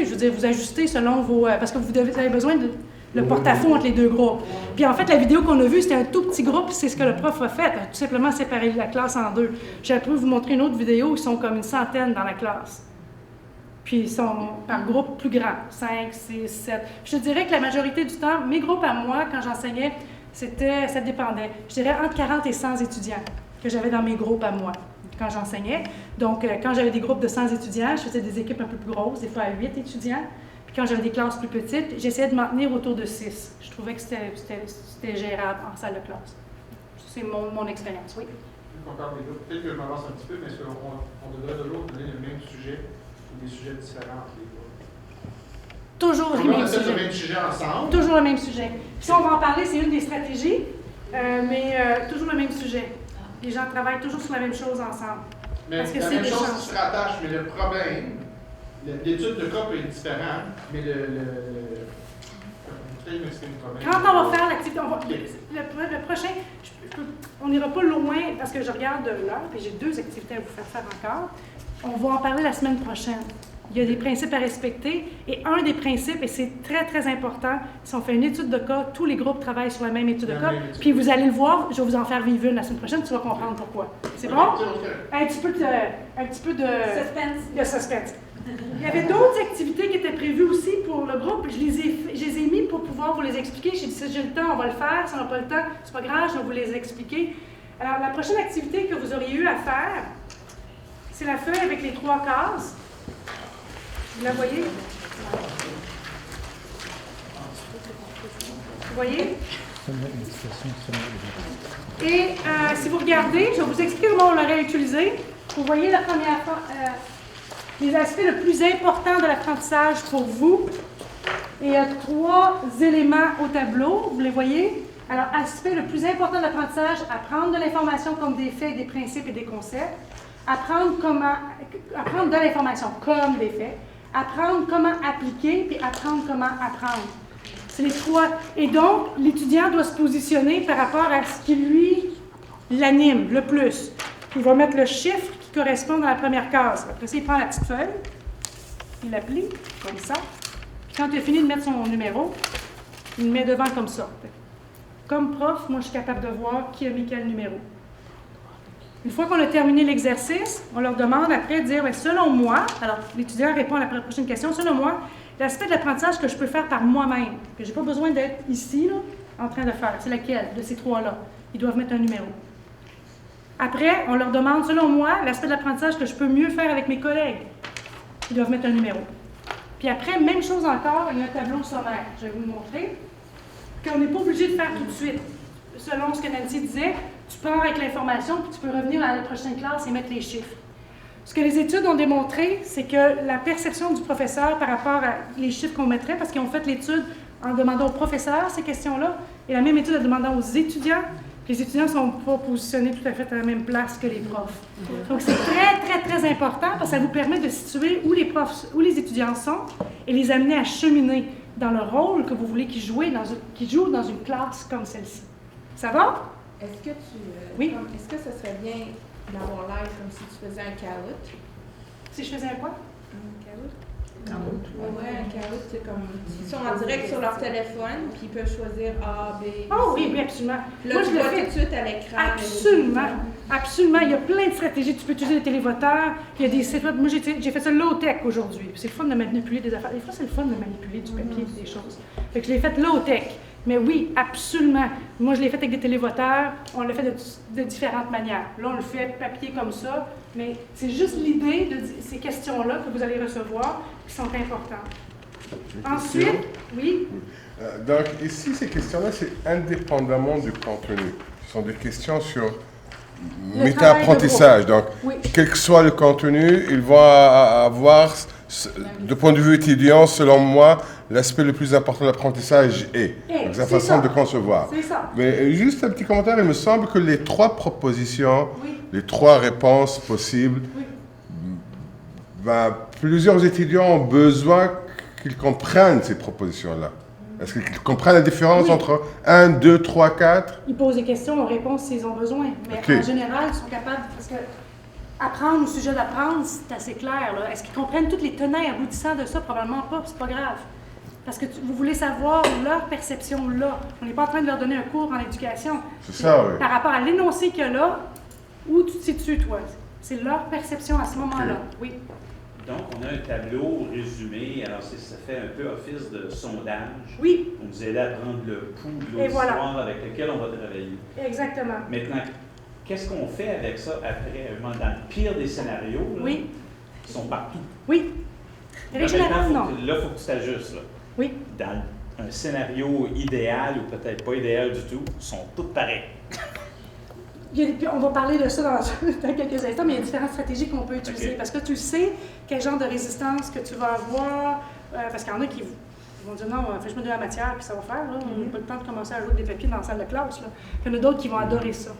je veux dire, vous ajustez selon vos... parce que vous avez besoin de le porte-à-faux entre les 2 groupes. Puis en fait, la vidéo qu'on a vue, c'était un tout petit groupe, c'est ce que le prof a fait, tout simplement séparer la classe en 2. J'ai pu vous montrer une autre vidéo où ils sont comme une centaine dans la classe. Puis ils sont par groupe plus grand, 5, 6, 7. Je te dirais que la majorité du temps, mes groupes à moi, quand j'enseignais, ça dépendait. Je dirais entre 40 et 100 étudiants que j'avais dans mes groupes à moi quand j'enseignais. Donc, quand j'avais des groupes de 100 étudiants, je faisais des équipes un peu plus grosses, des fois à 8 étudiants. Puis quand j'avais des classes plus petites, j'essayais de m'en tenir autour de 6. Je trouvais que c'était gérable en salle de classe. C'est mon expérience, oui.
Peut-être que je m'avance un petit peu, mais on devrait toujours donner le même sujet ou des sujets différents entre les groupes.
Toujours les mêmes sujets.
Le même sujet ensemble.
Toujours le même sujet. Puis si on va en parler, c'est une des stratégies, mais toujours le même sujet. Les gens travaillent toujours sur la même chose ensemble.
Mais
parce que
la
c'est
même chose
l'échange.
qui se rattache, mais le problème, l'étude de cas peut être différente, mais peut-être m'exprimer toi-même.
Quand on va faire l'activité, le prochain, on n'ira pas loin parce que je regarde l'heure, puis j'ai 2 activités à vous faire encore. On va en parler la semaine prochaine. Il y a des principes à respecter et un des principes, et c'est très, très important, si on fait une étude de cas, tous les groupes travaillent sur la même étude de cas, puis vous allez le voir, je vais vous en faire vivre une la semaine prochaine, tu vas comprendre pourquoi. C'est bon? Un petit peu de suspense. Il y avait d'autres activités qui étaient prévues aussi pour le groupe. Je les ai mis pour pouvoir vous les expliquer. J'ai dit, si j'ai le temps, on va le faire. Si on n'a pas le temps, c'est pas grave, je vais vous les expliquer. Alors, la prochaine activité que vous auriez eu à faire, c'est la feuille avec les 3 cases. Vous la voyez? Vous voyez? Et si vous regardez, je vais vous expliquer comment on l'aurait utilisé. Vous voyez la première fois, les aspects les plus importants de l'apprentissage pour vous. Et il y a 3 éléments au tableau, vous les voyez? Alors, aspect le plus important de l'apprentissage, apprendre de l'information comme des faits, des principes et des concepts. Apprendre de l'information comme des faits. Apprendre comment appliquer, puis apprendre comment apprendre. C'est les 3. Et donc, l'étudiant doit se positionner par rapport à ce qui lui l'anime le plus. Il va mettre le chiffre qui correspond dans la première case. Après ça, il prend la petite feuille, il la plie, comme ça. Puis quand il a fini de mettre son numéro, il le met devant comme ça. Comme prof, moi, je suis capable de voir qui a mis quel numéro. Une fois qu'on a terminé l'exercice, on leur demande après de dire, selon moi, alors l'étudiant répond à la prochaine question, selon moi, l'aspect de l'apprentissage que je peux faire par moi-même, que je n'ai pas besoin d'être ici, là, en train de faire, c'est laquelle de ces 3-là? Ils doivent mettre un numéro. Après, on leur demande, selon moi, l'aspect de l'apprentissage que je peux mieux faire avec mes collègues. Ils doivent mettre un numéro. Puis après, même chose encore, il y a un tableau sommaire. Je vais vous le montrer. Qu'on n'est pas obligé de faire tout de suite. Selon ce que Nancy disait, tu pars avec l'information, puis tu peux revenir à la prochaine classe et mettre les chiffres. Ce que les études ont démontré, c'est que la perception du professeur par rapport à les chiffres qu'on mettrait, parce qu'ils ont fait l'étude en demandant aux professeurs ces questions-là, et la même étude en demandant aux étudiants. Les étudiants ne sont pas positionnés tout à fait à la même place que les profs. Donc, c'est très, très, très important parce que ça vous permet de situer où les profs, où les étudiants sont et les amener à cheminer dans le rôle que vous voulez qu'ils jouent dans une classe comme celle-ci. Ça va?
Est-ce que
Oui.
Est-ce que ce serait bien d'avoir l'air comme si tu faisais un caout?
Si je faisais un quoi?
Un caout? Ouais, un caout, c'est comme. Ils sont en direct sur leur téléphone, puis ils peuvent choisir A, B.
Oh oui, oui, absolument.
Là,
moi,
tu
je le
vois
fais
tout de suite à l'écran.
Absolument. Absolument. Il y a plein de stratégies. Tu peux utiliser les télévoteurs. Il y a des sites web. Moi, j'ai fait ça low-tech aujourd'hui. C'est le fun de manipuler des affaires. Des fois, c'est le fun de manipuler du papier et des choses. Fait que je l'ai fait low-tech. Mais oui, absolument. Moi, je l'ai fait avec des télévoteurs. On l'a fait de différentes manières. Là, on le fait papier comme ça. Mais c'est juste l'idée de ces questions-là que vous allez recevoir qui sont importantes. Ensuite, oui.
Donc, ici, ces questions-là, c'est indépendamment du contenu. Ce sont des questions sur méta-apprentissage. Donc,
oui.
Quel que soit le contenu, il va avoir, de point de vue étudiant, selon moi, l'aspect le plus important de l'apprentissage est. Donc, sa façon de concevoir.
C'est ça.
Mais juste un petit commentaire, il me semble que les 3 propositions, les 3 réponses possibles, plusieurs étudiants ont besoin qu'ils comprennent ces propositions-là. Est-ce qu'ils comprennent la différence entre 1, 2, 3, 4?
Ils posent des questions, on répond s'ils ont besoin. Mais en général, ils sont capables, parce que apprendre au sujet d'apprendre, c'est assez clair. Est-ce qu'ils comprennent toutes les tenants et aboutissants de ça? Probablement pas, c'est pas grave. Parce que vous voulez savoir leur perception là. On n'est pas en train de leur donner un cours en éducation.
C'est ça, oui.
Par rapport à l'énoncé qu'il y a là, où tu te situes, toi? C'est leur perception à ce moment-là. Oui.
Donc, on a un tableau résumé, alors ça fait un peu office de sondage.
Oui.
On nous aide à prendre le pouls de l'auditoire avec lequel on va travailler.
Exactement.
Maintenant, qu'est-ce qu'on fait avec ça après? Dans le pire des scénarios, là, qui sont partout.
Oui.
Là, il faut que tu t'ajustes.
Oui.
Dans un scénario idéal, ou peut-être pas idéal du tout, ils sont tous pareils.
On va parler de ça dans quelques instants, mais il y a différentes stratégies qu'on peut utiliser. Parce que tu sais quel genre de résistance que tu vas avoir. Parce qu'il y en a qui vont dire non, fais-moi de la matière, puis ça va faire. On n'a pas le temps de commencer à jouer des papiers dans la salle de classe. Là. Il y en a d'autres qui vont adorer ça.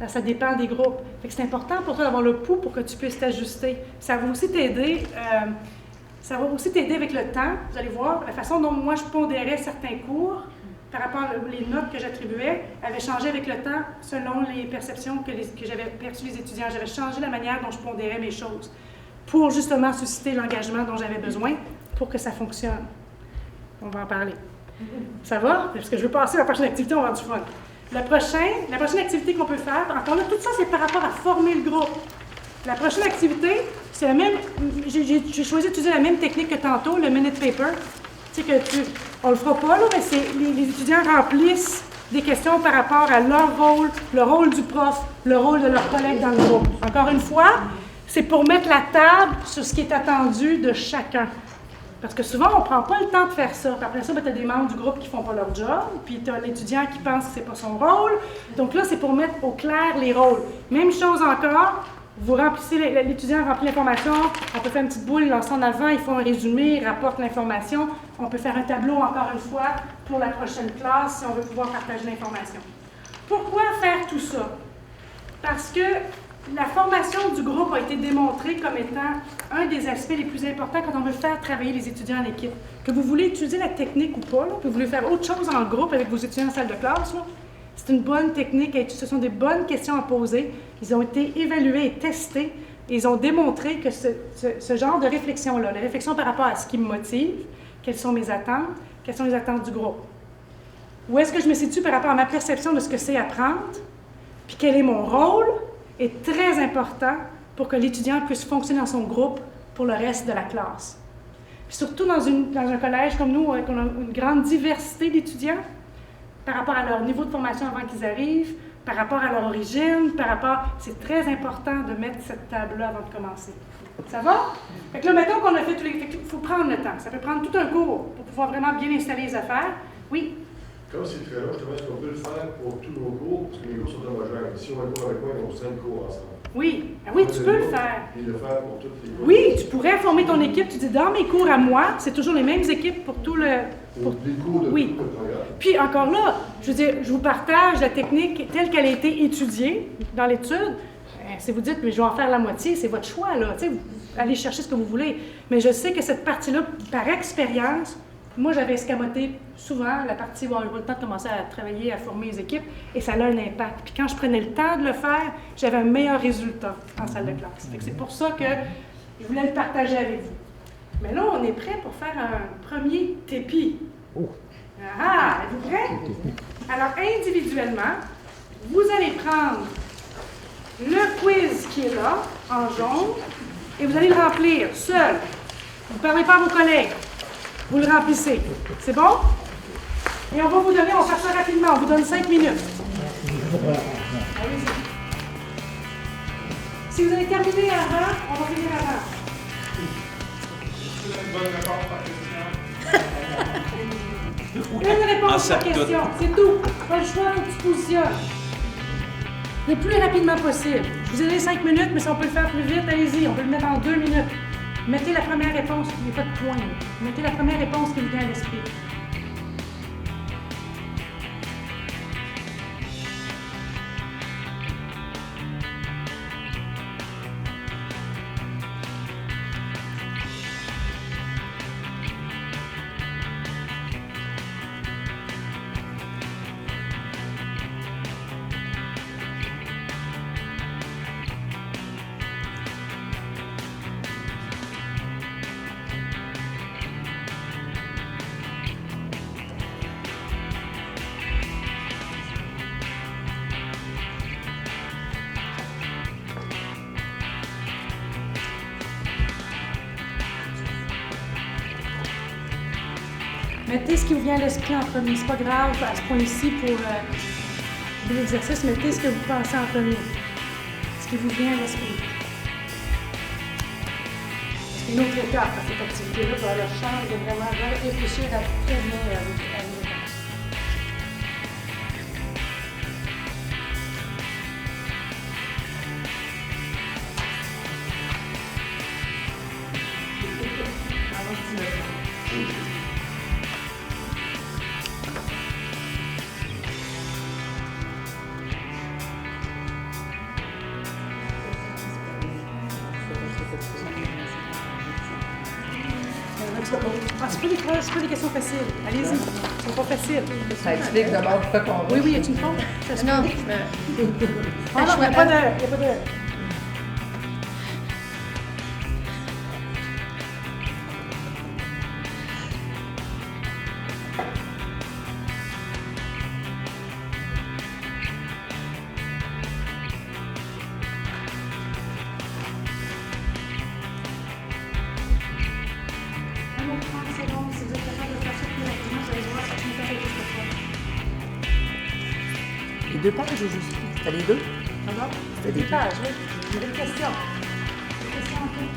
Ça dépend des groupes. Fait que c'est important pour toi d'avoir le pouls pour que tu puisses t'ajuster. Ça va aussi t'aider. Ça va aussi t'aider avec le temps. Vous allez voir, la façon dont moi je pondérais certains cours, par rapport aux notes que j'attribuais, avait changé avec le temps selon les perceptions que j'avais perçues les étudiants. J'avais changé la manière dont je pondérais mes choses pour justement susciter l'engagement dont j'avais besoin pour que ça fonctionne. On va en parler. Ça va? Parce que je veux passer à la prochaine activité, on va avoir du fun. La prochaine activité qu'on peut faire, encore là, tout ça, c'est par rapport à former le groupe. La prochaine activité, c'est la même. J'ai choisi d'utiliser la même technique que tantôt, le minute paper. Tu sais que on le fera pas, là, mais c'est les étudiants remplissent des questions par rapport à leur rôle, le rôle du prof, le rôle de leurs collègues dans le groupe. Encore une fois, c'est pour mettre la table sur ce qui est attendu de chacun. Parce que souvent, on ne prend pas le temps de faire ça. Puis après ça, tu as des membres du groupe qui ne font pas leur job, puis tu as l'étudiant qui pense que ce n'est pas son rôle. Donc là, c'est pour mettre au clair les rôles. Même chose encore. Vous remplissez, l'étudiant remplit l'information, on peut faire une petite boule, il lance en avant, ils font un résumé, ils rapportent l'information. On peut faire un tableau, encore une fois, pour la prochaine classe, si on veut pouvoir partager l'information. Pourquoi faire tout ça? Parce que la formation du groupe a été démontrée comme étant un des aspects les plus importants quand on veut faire travailler les étudiants en équipe. Que vous voulez utiliser la technique ou pas, là, que vous voulez faire autre chose en groupe avec vos étudiants en salle de classe, là, c'est une bonne technique, ce sont des bonnes questions à poser. Ils ont été évalués et testés. Et ils ont démontré que ce genre de réflexion-là, la réflexion par rapport à ce qui me motive, quelles sont mes attentes, quelles sont les attentes du groupe. Où est-ce que je me situe par rapport à ma perception de ce que c'est apprendre, puis quel est mon rôle, est très important pour que l'étudiant puisse fonctionner dans son groupe pour le reste de la classe. Puis surtout dans un collège comme nous, où on a une grande diversité d'étudiants, par rapport à leur niveau de formation avant qu'ils arrivent, par rapport à leur origine, c'est très important de mettre cette table-là avant de commencer. Ça va? Fait que là, mettons qu'on a fait tous les... Il faut prendre le temps. Ça peut prendre tout un cours pour pouvoir vraiment bien installer les affaires. Oui?
Comme c'est très long, justement, est-ce qu'on peut le faire pour tous nos cours? Parce que mes cours sont homogènes. Si on a un cours avec moi, ils ont 5 cours ensemble.
Oui, oui, tu peux le faire.
Et le faire pour toutes les cours.
Oui, tu pourrais former ton équipe. Tu dis, dans mes cours à moi, c'est toujours les mêmes équipes pour tout le...
Pour les cours de tout le programme.
Puis encore là, je veux dire, je vous partage la technique telle qu'elle a été étudiée dans l'étude. Si vous dites, mais je vais en faire la moitié, c'est votre choix, là. Tu sais, allez chercher ce que vous voulez. Mais je sais que cette partie-là, par expérience, moi, j'avais escamoté souvent la partie où on a eu le temps de commencer à travailler, à former les équipes, et ça a un impact. Puis quand je prenais le temps de le faire, j'avais un meilleur résultat en salle de classe. Fait que c'est pour ça que je voulais le partager avec vous. Mais là, on est prêt pour faire un premier TEPI. Ah, êtes-vous prêts? Alors, individuellement, vous allez prendre le quiz qui est là, en jaune, et vous allez le remplir seul. Vous ne parlez pas à vos collègues. Vous le remplissez. C'est bon? Et on va vous donner, on va faire ça rapidement, on vous donne 5 minutes. Allez-y. Si vous avez terminé avant, on va finir avant.
Une bonne réponse par question.
Une réponse par question, c'est tout. Pas le choix, faut que tu te positionnes. Le plus rapidement possible. Je vous ai donné 5 minutes, mais si on peut le faire plus vite, allez-y, on peut le mettre en 2 minutes. Mettez la première réponse, il n'y a pas de point. Mettez la première réponse qui vous vient à l'esprit. Mettez ce qui vous vient à l'esprit en premier. C'est pas grave à ce point-ci pour l'exercice. Mettez ce que vous pensez en premier. Ce qui vous vient à l'esprit. C'est une autre étape à cette activité-là pour avoir la chance de vraiment réfléchir à très bien à une réponse. C'est pas des questions faciles. Allez-y. Ils sont pas faciles.
Ça explique d'abord pourquoi qu'on...
Oui, y a-t-il une faute?
Non.
Ah non, il n'y a pas de...
Les 2 pages ou juste? T'as les 2?
Pardon? C'est des pages, oui. J'ai une question. Une question en tout.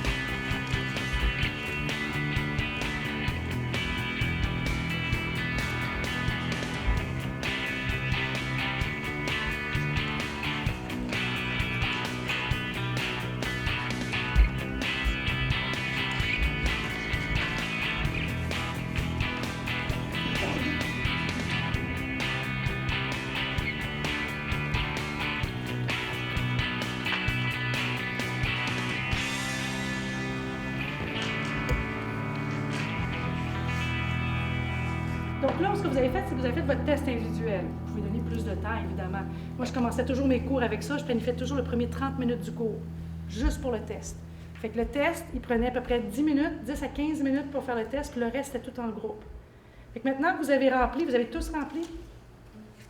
Donc là, ce que vous avez fait, c'est que vous avez fait votre test individuel. Vous pouvez donner plus de temps, évidemment. Moi, je commençais toujours mes cours avec ça. Je planifiais toujours le premier 30 minutes du cours, juste pour le test. Fait que le test, il prenait à peu près 10 minutes, 10 à 15 minutes pour faire le test, puis le reste, c'était tout en groupe. Fait que maintenant que vous avez rempli, vous avez tous rempli?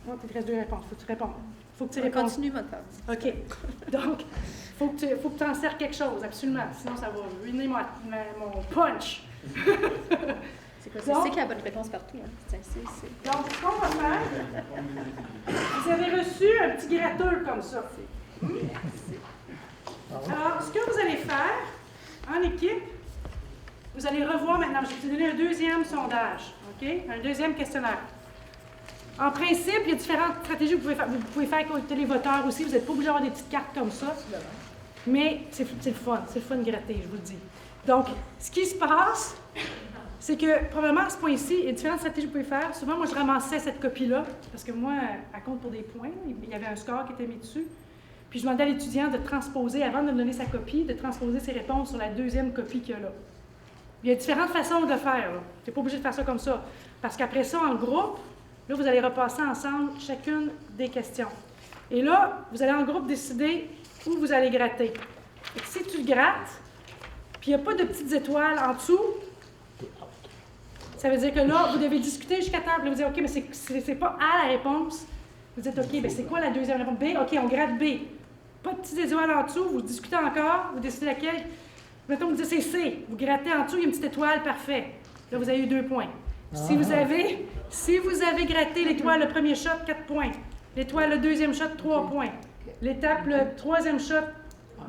Non, il te reste 2 réponses. Faut que tu répondes. Faut que tu répondes.
Continue votre phase.
OK. Donc, faut que tu en sers quelque chose, absolument. Sinon, ça va ruiner mon punch.
C'est quoi? C'est qu'il y a la bonne réponse partout. Hein.
Donc, ce qu'on va faire, vous avez reçu un petit gratteux comme ça. Alors, ce que vous allez faire en équipe, vous allez revoir maintenant. Je vais vous donner un deuxième sondage, OK? Un deuxième questionnaire. En principe, il y a différentes stratégies que vous pouvez faire avec les voteurs aussi. Vous n'êtes pas obligé d'avoir des petites cartes comme ça. Mais c'est le fun. C'est le fun de gratter, je vous le dis. Donc, ce qui se passe, c'est que, probablement, à ce point-ci, il y a différentes stratégies que vous pouvez faire. Souvent, moi, je ramassais cette copie-là, parce que moi, elle compte pour des points. Il y avait un score qui était mis dessus. Puis, je demandais à l'étudiant de transposer, avant de me donner sa copie, de transposer ses réponses sur la deuxième copie qu'il y a là. Il y a différentes façons de le faire. Tu n'es pas obligé de faire ça comme ça. Parce qu'après ça, en groupe, là, vous allez repasser ensemble chacune des questions. Et là, vous allez en groupe décider où vous allez gratter. Et si tu le grattes, puis il n'y a pas de petites étoiles en dessous, ça veut dire que là, vous devez discuter jusqu'à temps. Puis là, vous dites, OK, mais c'est pas A la réponse. Vous dites, OK, bien, c'est quoi la deuxième réponse? B, OK, on gratte B. Pas de petites étoiles en dessous, vous discutez encore, vous décidez laquelle. Mettons, vous dites, c'est C. Vous grattez en dessous, il y a une petite étoile, parfait. Là, vous avez eu 2 points. Si vous avez gratté l'étoile, le premier shot, 4 points. L'étoile, le deuxième shot, 3 points. L'étape, le troisième shot,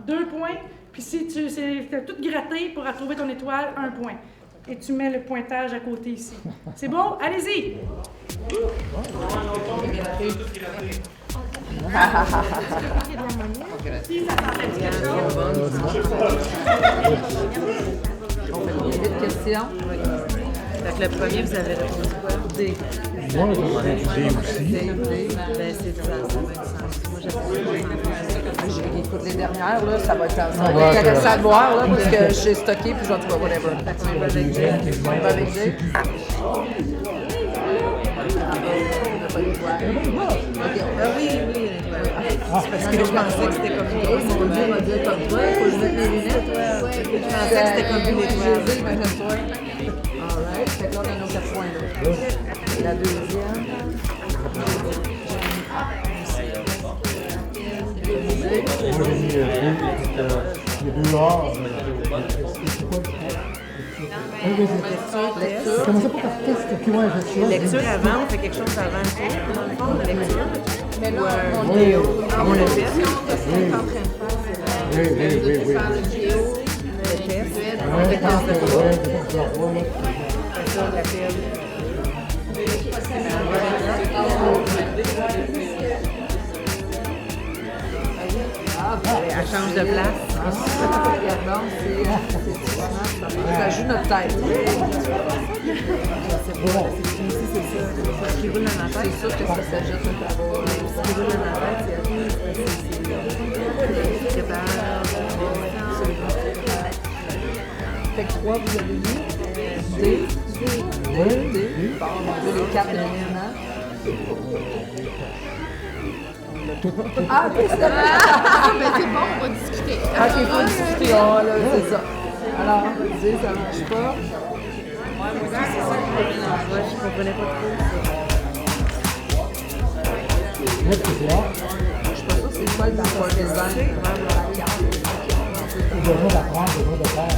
2 points. Puis si tu as tout gratté pour retrouver ton étoile, 1 point. Et tu mets le pointage à côté ici. C'est bon? Allez-y!
Question.
Donc, le premier, vous avez répondu quoi? D.
Moi, j'ai D aussi.
Ben, c'est ça, ça va être ça. Moi, j'avais
écoute, les dernières, là, ça va être intéressant à voir, là, parce que j'ai stocké, puis je vais trouver whatever. On va avec D.
Ah oui, c'est parce que je pensais que c'était comme une étoile.
Mon Dieu, on va dire comme toi, il faut que je mette mes lunettes.
Je pensais que c'était comme une étoile.
Alright, fait que là, on a nos 4 points, là. La deuxième.
Les 2 A.
Lecture avant, on fait quelque chose avant le cours, dans le fond, la lecture.
Mais là,
on le fait.
on le fait. Ce qu'on est en train de faire, c'est de faire le géo, le test.
On fait dans le cours. Après ça, la pile. Elle change de place.
Ça joue notre tête.
C'est bon. C'est ça. Ce qui roule dans ma tête.
C'est sûr que ça jette le travail.
Ce qui roule dans ma tête, c'est
fait que 3, vous avez mis D. D. Bon, les 4 éléments. Ah, mais c'est
bon, on va discuter.
Ah, il faut discuter. Oh, là, c'est ça. Alors, D, ça ne marche pas.
Moi aussi, c'est ça qui me dérange. Je ne comprenais pas trop.
Je ne suis pas sûre que c'est quoi le backward design.
C'est besoin d'apprendre, besoin de faire.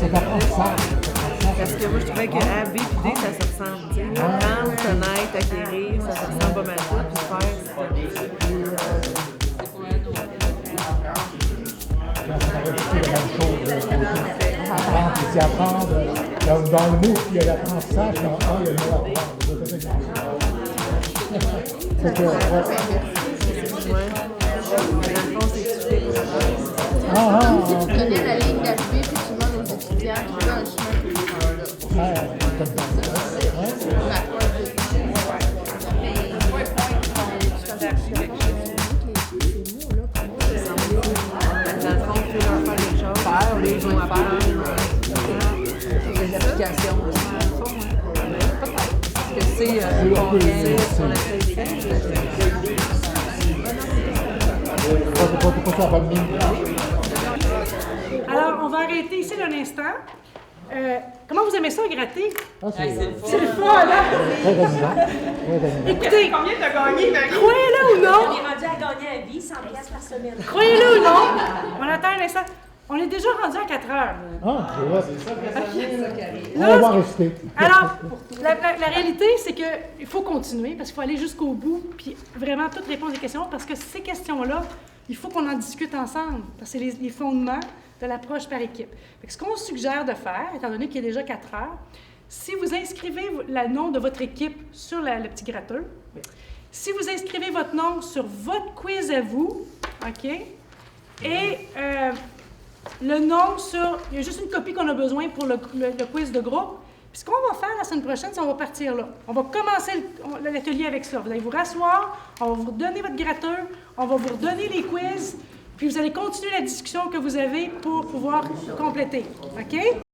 C'est d'apprendre.
Parce que moi, je trouvais que A, B et D, ça se ressemble. Apprendre, connaître, acquérir, ça se ressemble pas mal tout. Puis faire,
c'est apprendre. Dans le mot, il y a l'apprentissage, dans A, il y a le mot apprendre. C'est que,
Si tu prenais la ligne d'HB puis tu demandes aux étudiants qui veulent un chemin pour les rendre là.
Faire, les gens à faire, les applications. Parce que c'est combien sur la
Alors, on va arrêter ici un instant. Comment vous aimez ça, gratter? C'est le fun, hein? Écoutez,
combien t'as gagné, Marie?
Croyez-le ou non?
On est rendu à gagner à vie 100$ par semaine.
Croyez-le ou non? On attend un instant. On est déjà rendu à 4 heures.
Ah, c'est ça.
Là,
on va rester.
Alors, la réalité, c'est qu'il faut continuer parce qu'il faut aller jusqu'au bout puis vraiment toutes répondre aux questions parce que ces questions-là, il faut qu'on en discute ensemble parce que c'est les fondements de l'approche par équipe. Fait que ce qu'on suggère de faire, étant donné qu'il est déjà 4 heures, si vous inscrivez le nom de votre équipe sur le petit gratteur, si vous inscrivez votre nom sur votre quiz à vous, OK, et le nom sur... Il y a juste une copie qu'on a besoin pour le quiz de groupe. Puis ce qu'on va faire la semaine prochaine, c'est qu'on va partir là. On va commencer l'atelier avec ça. Vous allez vous rasseoir, on va vous redonner votre gratteur, on va vous redonner les quiz, puis vous allez continuer la discussion que vous avez pour pouvoir compléter. OK?